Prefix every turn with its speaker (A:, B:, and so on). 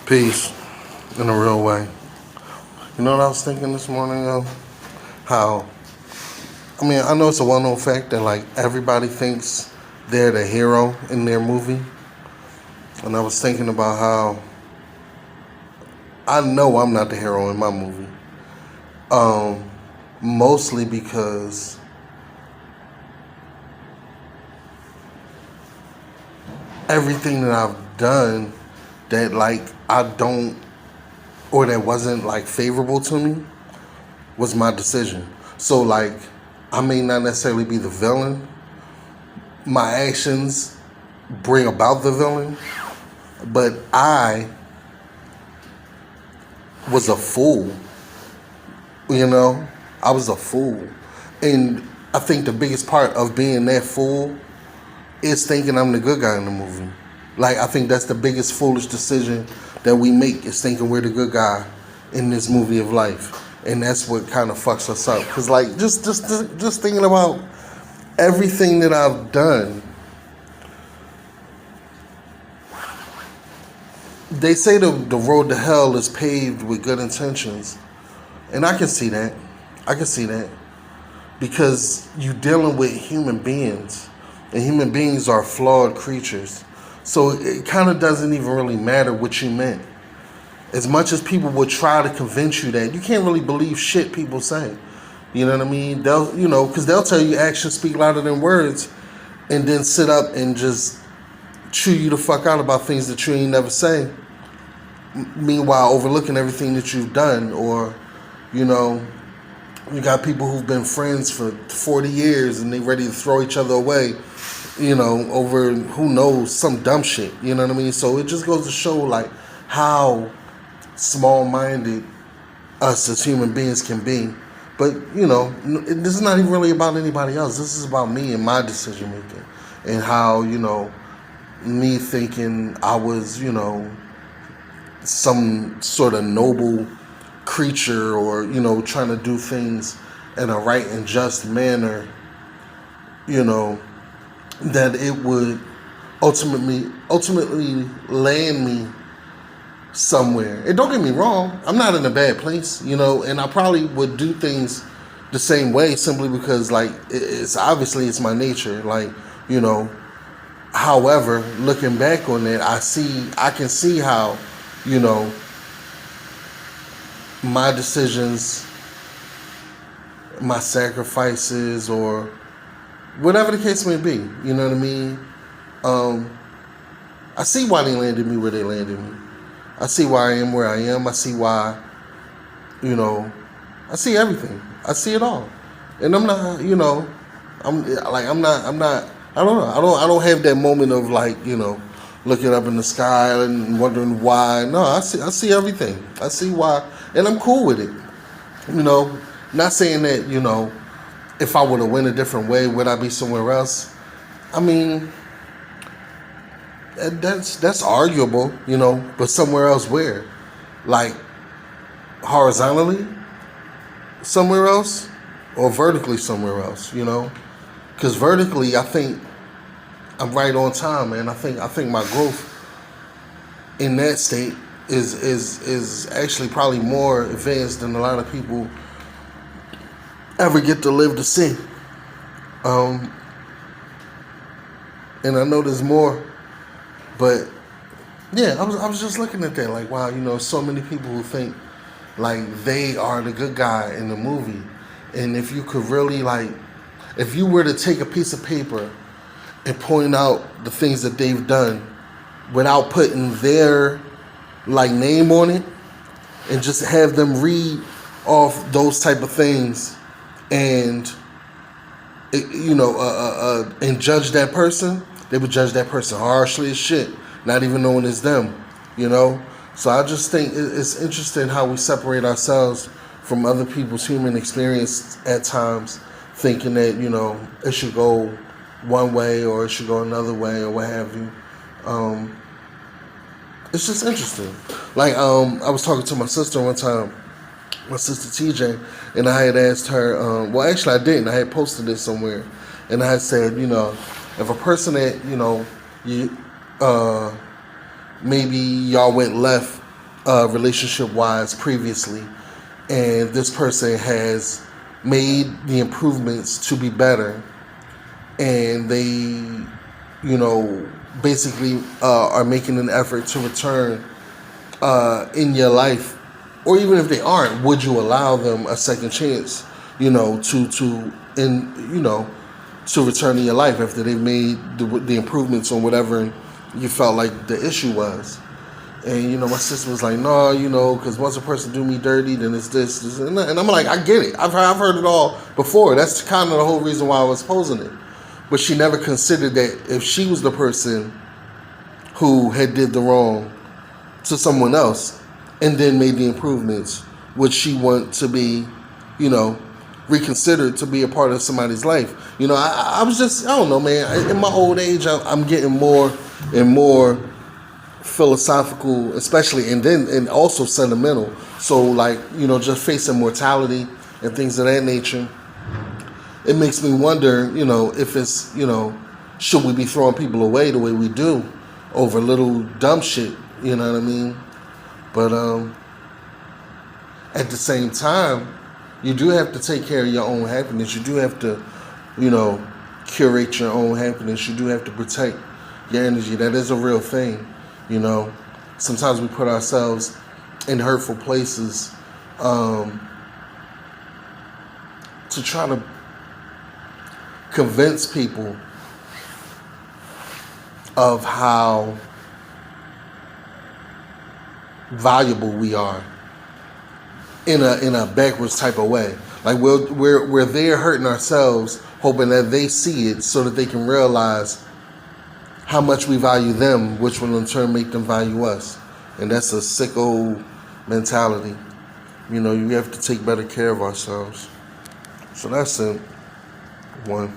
A: Peace in a real way. You know what I was thinking this morning, yo? How, I know it's a well known fact that, like, everybody thinks they're the hero in their movie. And I was thinking about how I know I'm not the hero in my movie. Mostly because everything that I've done that, like, I don't, or that wasn't, like, favorable to me was my decision. So, like, I may not necessarily be the villain. My actions bring about the villain, but I was a fool. You know, I was a fool. And I think the biggest part of being that fool is thinking I'm the good guy in the movie. Like, I think that's the biggest foolish decision that we make, is thinking we're the good guy in this movie of life. And that's what kind of fucks us up. Because, like, just thinking about everything that I've done. They say the road to hell is paved with good intentions. And I can see that. I can see that. Because you're dealing with human beings. And human beings are flawed creatures. So it kind of doesn't even really matter what you meant. As much as people would try to convince you that, you can't really believe shit people say. You know what I mean? Because they'll tell you actions speak louder than words, and then sit up and just chew you the fuck out about things that you ain't never say. Meanwhile, overlooking everything that you've done. Or, you got people who've been friends for 40 years and they ready to throw each other away, over who knows, some dumb shit. You know what I mean? So it just goes to show, like, how small-minded us as human beings can be. But, this is not even really about anybody else. This is about me and my decision-making. And how, me thinking I was, some sort of noble creature, or, trying to do things in a right and just manner, that it would ultimately land me somewhere. And don't get me wrong, I'm not in a bad place, and I probably would do things the same way, simply because, like, it's my nature, like, however, looking back on it, I can see how, my decisions, my sacrifices, or whatever the case may be, you know what I mean? I see why they landed me where they landed me. I see why I am where I am. I see why, I see everything. I see it all. And I'm not, I don't know. I don't have that moment of, like, looking up in the sky and wondering why. No, I see everything. I see why, and I'm cool with it. Not saying that, if I were to win a different way, would I be somewhere else? I mean, that's arguable, but somewhere else where? Like, horizontally somewhere else, or vertically somewhere else, Because vertically, I think I'm right on time, man. I think my growth in that state is actually probably more advanced than a lot of people ever get to live to see. And I know there's more, but yeah, I was just looking at that, like, wow, so many people who think, like, they are the good guy in the movie. And if you could really, like, if you were to take a piece of paper and point out the things that they've done without putting their, like, name on it, and just have them read off those type of things, and and judge that person, they would judge that person harshly as shit, not even knowing it's them, So I just think it's interesting how we separate ourselves from other people's human experience at times, thinking that, it should go one way or it should go another way or what have you. It's just interesting. Like, I was talking to my sister one time, my sister TJ, and I had asked her, well, actually I didn't. I had posted this somewhere, and I had said, if a person that, maybe y'all went left relationship wise previously, and this person has made the improvements to be better, and they, basically are making an effort to return in your life, or even if they aren't, would you allow them a second chance, to return to your life after they've made the improvements on whatever you felt like the issue was? And my sister was like, no, because once a person do me dirty, then it's this, and I'm like, I get it. I've heard it all before. That's kind of the whole reason why I was posing it. But she never considered that if she was the person who had did the wrong to someone else and then made the improvements, would she want to be, reconsidered to be a part of somebody's life? I was just, I don't know, man. In my old age, I'm getting more and more philosophical, especially, and also sentimental. So, like, just facing mortality and things of that nature, it makes me wonder, if it's, should we be throwing people away the way we do over little dumb shit? You know what I mean? But at the same time, you do have to take care of your own happiness. You do have to, curate your own happiness. You do have to protect your energy. That is a real thing. Sometimes we put ourselves in hurtful places to try to convince people of how valuable we are in a backwards type of way. Like we're there hurting ourselves, hoping that they see it so that they can realize how much we value them, which will in turn make them value us. And that's a sick old mentality. You have to take better care of ourselves. So that's it. One.